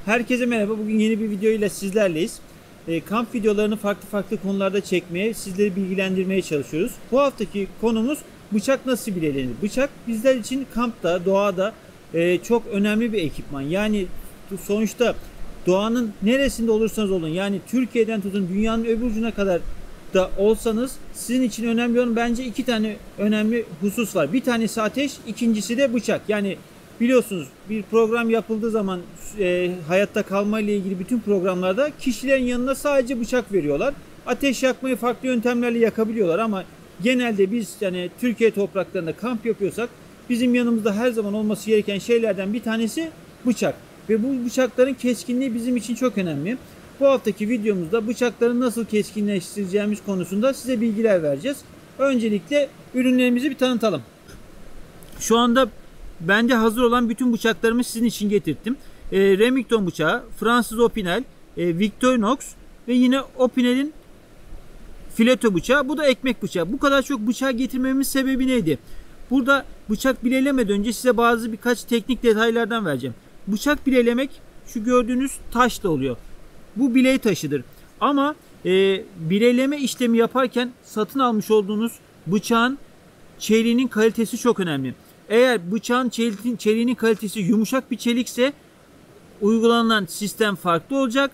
Herkese merhaba. Bugün yeni bir video ile sizlerleyiz. Kamp videolarını farklı konularda çekmeye, sizleri bilgilendirmeye çalışıyoruz. Bu haftaki konumuz bıçak nasıl bilelenir? Bıçak bizler için kampta, doğada çok önemli bir ekipman. Yani sonuçta doğanın neresinde olursanız olun, yani Türkiye'den tutun dünyanın öbür ucuna kadar da olsanız sizin için önemli olan bence iki tane önemli husus var. Bir tanesi ateş, ikincisi de bıçak. Yani biliyorsunuz bir program yapıldığı zaman hayatta kalma ile ilgili bütün programlarda kişilerin yanına sadece bıçak veriyorlar. Ateş yakmayı farklı yöntemlerle yakabiliyorlar ama genelde biz yani Türkiye topraklarında kamp yapıyorsak bizim yanımızda her zaman olması gereken şeylerden bir tanesi bıçak. Ve bu bıçakların keskinliği bizim için çok önemli. Bu haftaki videomuzda bıçakları nasıl keskinleştireceğimiz konusunda size bilgiler vereceğiz. Öncelikle ürünlerimizi bir tanıtalım. Şu anda bende hazır olan bütün bıçaklarımı sizin için getirttim. Remington bıçağı, Fransız Opinel, Victorinox ve yine Opinel'in fileto bıçağı. Bu da ekmek bıçağı. Bu kadar çok bıçağı getirmemin sebebi neydi? Burada bıçak bilelemeden önce size birkaç teknik detaylardan vereceğim. Bıçak bilelemek şu gördüğünüz taşla oluyor. Bu biley taşıdır. Ama bileleme işlemi yaparken satın almış olduğunuz bıçağın çeliğinin kalitesi çok önemli. Eğer bıçağın çeliğinin kalitesi yumuşak bir çelikse uygulanan sistem farklı olacak.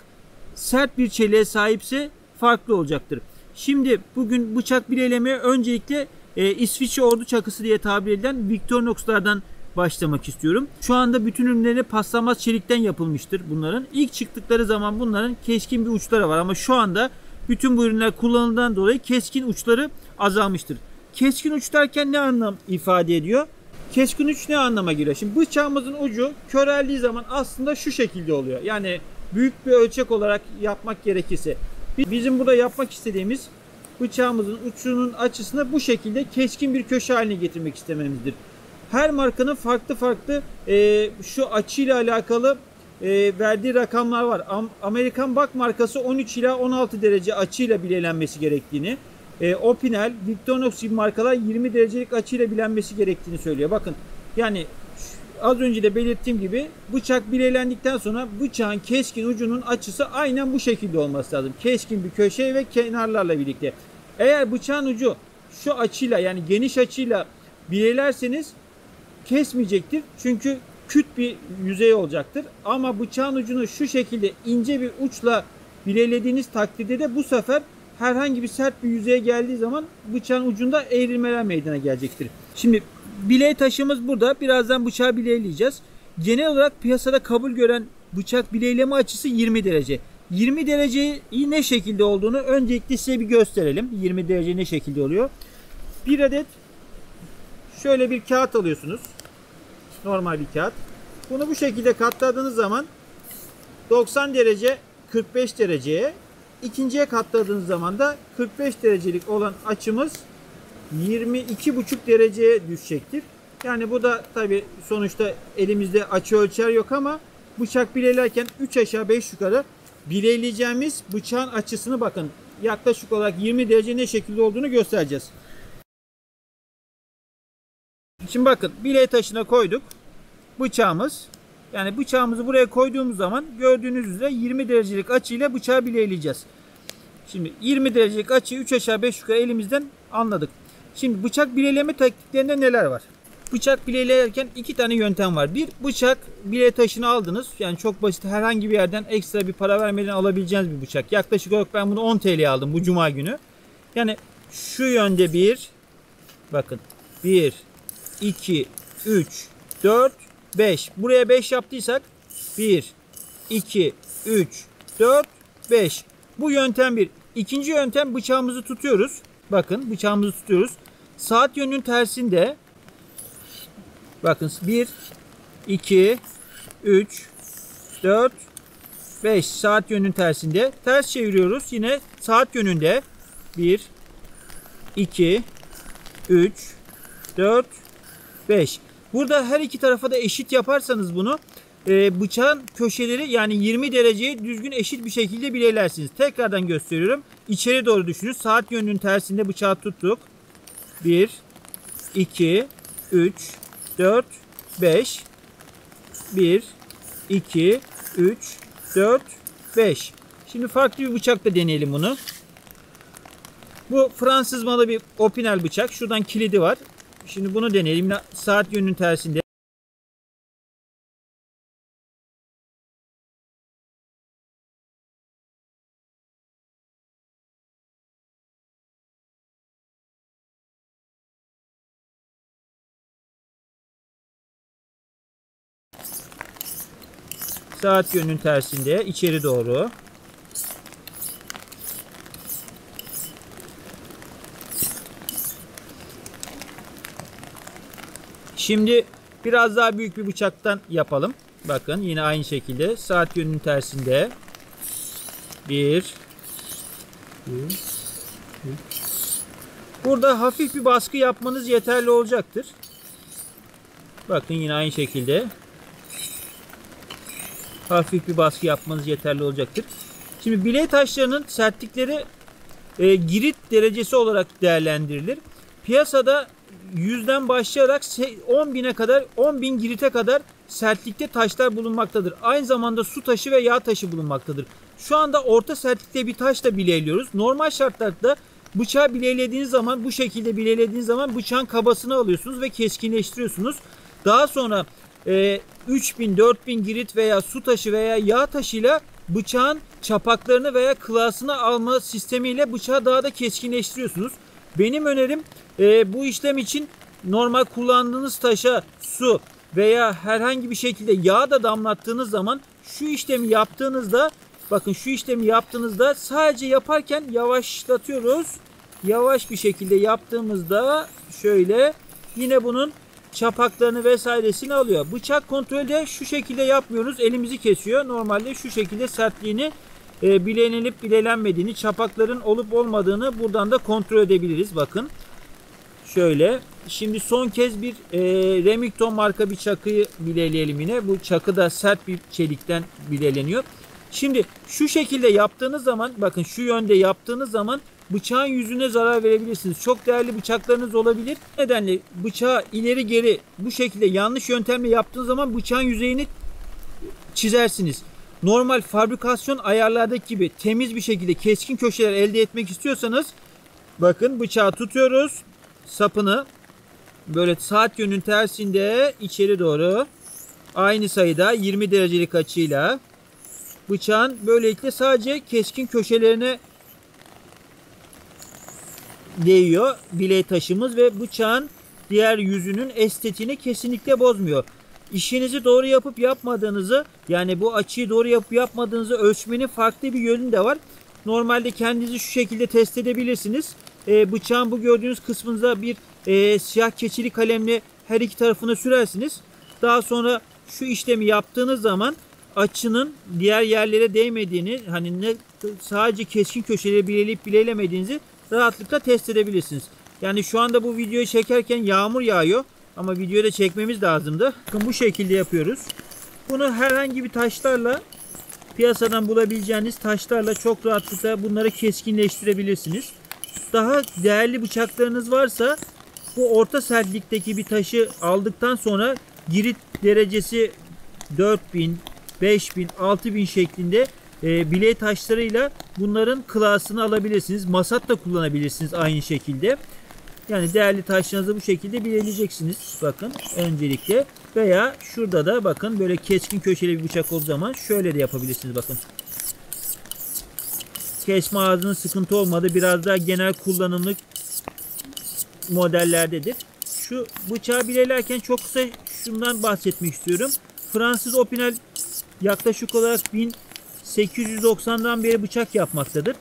Sert bir çeliğe sahipse farklı olacaktır. Şimdi bugün bıçak bilelemeye öncelikle İsviçre ordu çakısı diye tabir edilen Victorinox'lardan başlamak istiyorum. Şu anda bütün ürünleri paslanmaz çelikten yapılmıştır bunların. İlk çıktıkları zaman bunların keskin bir uçları var ama şu anda bütün bu ürünler kullanıldığından dolayı keskin uçları azalmıştır. Keskin uç derken ne anlam ifade ediyor? Keskin uç ne anlama geliyor? Şimdi bıçağımızın ucu köreldiği zaman aslında şu şekilde oluyor. Yani büyük bir ölçek olarak yapmak gerekirse. Bizim burada yapmak istediğimiz bıçağımızın uçunun açısını bu şekilde keskin bir köşe haline getirmek istememizdir. Her markanın farklı şu açıyla alakalı verdiği rakamlar var. Amerikan Buck markası 13 ila 16 derece açıyla bilelenmesi gerektiğini, Opinel, Victorinox gibi markalar 20 derecelik açıyla bilenmesi gerektiğini söylüyor. Bakın yani az önce de belirttiğim gibi bıçak bilelendikten sonra bıçağın keskin ucunun açısı aynen bu şekilde olması lazım. Keskin bir köşe ve kenarlarla birlikte. Eğer bıçağın ucu şu açıyla yani geniş açıyla bilelerseniz kesmeyecektir. Çünkü küt bir yüzey olacaktır. Ama bıçağın ucunu şu şekilde ince bir uçla bilelediğiniz takdirde de bu sefer herhangi bir sert bir yüzeye geldiği zaman bıçağın ucunda eğrilmeler meydana gelecektir. Şimdi biley taşımız burada. Birazdan bıçağı bileyleyeceğiz. Genel olarak piyasada kabul gören bıçak bileyleme açısı 20 derece. 20 dereceyi ne şekilde olduğunu öncelikle size bir gösterelim. 20 derece ne şekilde oluyor? Bir adet şöyle bir kağıt alıyorsunuz. Normal bir kağıt. Bunu bu şekilde katladığınız zaman 90 derece 45 dereceye, ikinciye katladığınız zaman da 45 derecelik olan açımız 22,5 dereceye düşecektir. Yani bu da tabi sonuçta elimizde açı ölçer yok ama bıçak bilelerken 3 aşağı 5 yukarı bileyleyeceğimiz bıçağın açısını bakın yaklaşık olarak 20 derece ne şekilde olduğunu göstereceğiz. Şimdi bakın biley taşına koyduk bıçağımız. Yani bıçağımızı buraya koyduğumuz zaman gördüğünüz üzere 20 derecelik açıyla bıçağı bileyleyeceğiz. Şimdi 20 derecelik açıyı 3 aşağı 5 yukarı elimizden anladık. Şimdi bıçak bileyleme tekniklerinde neler var? Bıçak bileylerken iki tane yöntem var. Bir, bıçak biley taşını aldınız. Yani çok basit herhangi bir yerden ekstra bir para vermeden alabileceğiniz bir bıçak. Yaklaşık olarak ben bunu 10 TL'ye aldım bu cuma günü. Yani şu yönde bir, bakın 1, 2, 3, 4, 5. Buraya 5 yaptıysak 1, 2, 3, 4, 5. Bu yöntem bir. İkinci yöntem bıçağımızı tutuyoruz. Bakın bıçağımızı tutuyoruz. Saat yönünün tersinde bakın 1, 2, 3, 4, 5 saat yönünün tersinde. Ters çeviriyoruz. Yine saat yönünde 1, 2, 3, 4, 5. Burada her iki tarafa da eşit yaparsanız bunu bıçağın köşeleri yani 20 dereceye düzgün eşit bir şekilde bilelersiniz. Tekrardan gösteriyorum. İçeri doğru düşünün. Saat yönünün tersinde bıçağı tuttuk. 1, 2, 3, 4, 5. 1, 2, 3, 4, 5. Şimdi farklı bir bıçakla deneyelim bunu. Bu Fransız malı bir Opinel bıçak. Şuradan kilidi var. Şimdi bunu deneyelim. Saat yönünün tersinde. Saat yönünün tersinde içeri doğru. Şimdi biraz daha büyük bir bıçaktan yapalım. Bakın yine aynı şekilde saat yönünün tersinde. 1. Burada hafif bir baskı yapmanız yeterli olacaktır. Bakın yine aynı şekilde. Hafif bir baskı yapmanız yeterli olacaktır. Şimdi bilek taşlarının sertlikleri girit derecesi olarak değerlendirilir. Piyasada 100'den başlayarak 10.000'e kadar 10.000 girite kadar sertlikte taşlar bulunmaktadır. Aynı zamanda su taşı ve yağ taşı bulunmaktadır. Şu anda orta sertlikte bir taşla bileyliyoruz. Normal şartlarda bıçağı bileylediğiniz zaman, bu şekilde bileylediğiniz zaman bıçağın kabasını alıyorsunuz ve keskinleştiriyorsunuz. Daha sonra 3000-4000 girit veya su taşı veya yağ taşıyla bıçağın çapaklarını veya kılasını alma sistemiyle bıçağı daha da keskinleştiriyorsunuz. Benim önerim bu işlem için normal kullandığınız taşa su veya herhangi bir şekilde yağ da damlattığınız zaman şu işlemi yaptığınızda, bakın şu işlemi yaptığınızda sadece yaparken yavaşlatıyoruz. Yavaş bir şekilde yaptığımızda şöyle yine bunun çapaklarını vesairesini alıyor. Bıçak kontrolde şu şekilde yapmıyoruz. Elimizi kesiyor. Normalde şu şekilde sertliğini bilenilip bilelenmediğini, çapakların olup olmadığını buradan da kontrol edebiliriz. Bakın. Şöyle. Şimdi son kez bir Remington marka bir çakıyı bileleyelim yine. Bu çakı da sert bir çelikten bileleniyor. Şimdi şu şekilde yaptığınız zaman, bakın şu yönde yaptığınız zaman bıçağın yüzüne zarar verebilirsiniz. Çok değerli bıçaklarınız olabilir. Bu nedenle bıçağı ileri geri bu şekilde yanlış yöntemle yaptığınız zaman bıçağın yüzeyini çizersiniz. Normal fabrikasyon ayarlardaki gibi temiz bir şekilde keskin köşeler elde etmek istiyorsanız bakın bıçağı tutuyoruz. Sapını böyle saat yönünün tersinde içeri doğru aynı sayıda 20 derecelik açıyla bıçağın böylelikle sadece keskin köşelerine değiyor bilek taşımız ve bıçağın diğer yüzünün estetiğini kesinlikle bozmuyor. İşinizi doğru yapıp yapmadığınızı, yani bu açıyı doğru yapıp yapmadığınızı ölçmenin farklı bir yönü de var. Normalde kendinizi şu şekilde test edebilirsiniz. Bıçağın bu gördüğünüz kısmınıza bir siyah keçili kalemle her iki tarafına sürersiniz. Daha sonra şu işlemi yaptığınız zaman açının diğer yerlere değmediğini, hani ne sadece keskin köşeleri bileleyip bilelemediğinizi rahatlıkla test edebilirsiniz. Yani şu anda bu videoyu çekerken yağmur yağıyor ama videoyu da çekmemiz lazımdı. Bakın bu şekilde yapıyoruz. Bunu herhangi bir taşlarla, piyasadan bulabileceğiniz taşlarla çok rahatlıkla bunları keskinleştirebilirsiniz. Daha değerli bıçaklarınız varsa bu orta sertlikteki bir taşı aldıktan sonra girit derecesi 4000, 5000, 6000 şeklinde bilek taşlarıyla bunların klasını alabilirsiniz. Masat da kullanabilirsiniz aynı şekilde. Yani değerli taşlarınızı bu şekilde bileleyeceksiniz. Bakın öncelikle. Veya şurada da bakın böyle keskin köşeli bir bıçak olduğu zaman şöyle de yapabilirsiniz. Bakın. Kesme ağzının sıkıntı olmadı. Biraz daha genel kullanımlık modellerdedir. Şu bıçağı bilelerken çok kısa şundan bahsetmek istiyorum. Fransız Opinel yaklaşık olarak 1890'dan beri bıçak yapmaktadır.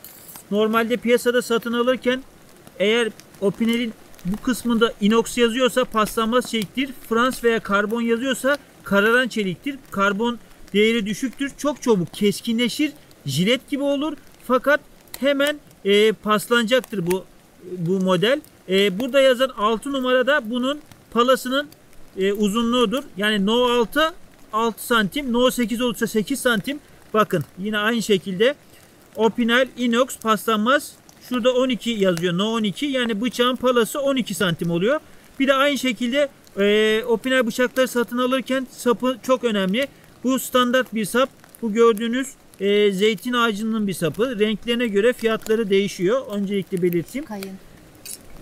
Normalde piyasada satın alırken eğer Opinel'in bu kısmında inox yazıyorsa paslanmaz çeliktir. Frans veya karbon yazıyorsa kararan çeliktir. Karbon değeri düşüktür. Çok çabuk keskinleşir. Jilet gibi olur. Fakat hemen paslanacaktır bu model. Burada yazan 6 numarada bunun palasının uzunluğudur. Yani No 6 santim. No 8 olursa 8 santim. Bakın yine aynı şekilde Opinel inox paslanmaz. Şurada 12 yazıyor. No 12. Yani bıçağın palası 12 santim oluyor. Bir de aynı şekilde Opinel bıçakları satın alırken sapı çok önemli. Bu standart bir sap. Bu gördüğünüz zeytin ağacının bir sapı. Renklerine göre fiyatları değişiyor. Öncelikle belirteyim. Kayın.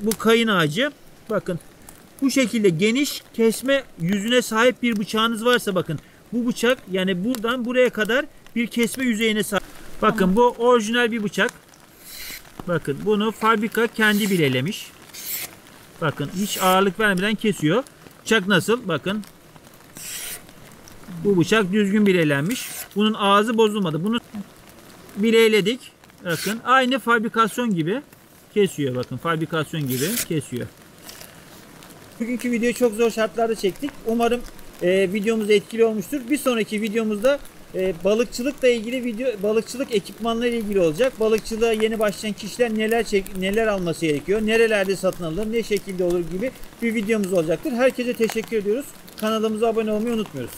Bu kayın ağacı. Bakın bu şekilde geniş kesme yüzüne sahip bir bıçağınız varsa bakın bu bıçak yani buradan buraya kadar bir kesme yüzeyine sahip. Bakın bu orijinal bir bıçak. Bakın bunu fabrika kendi bilelemiş. Bakın hiç ağırlık vermeden kesiyor. Bıçak nasıl? Bakın. Bu bıçak düzgün bilelenmiş. Bunun ağzı bozulmadı. Bunu bileledik. Bakın aynı fabrikasyon gibi kesiyor. Bakın fabrikasyon gibi kesiyor. Bugünkü videoyu çok zor şartlarda çektik. Umarım videomuz etkili olmuştur. Bir sonraki videomuzda balıkçılıkla ilgili balıkçılık ekipmanları ilgili olacak. Balıkçılığa yeni başlayan kişiler neler alması gerekiyor, nerelerde satın alınır, ne şekilde olur gibi bir videomuz olacaktır. Herkese teşekkür ediyoruz. Kanalımıza abone olmayı unutmuyoruz.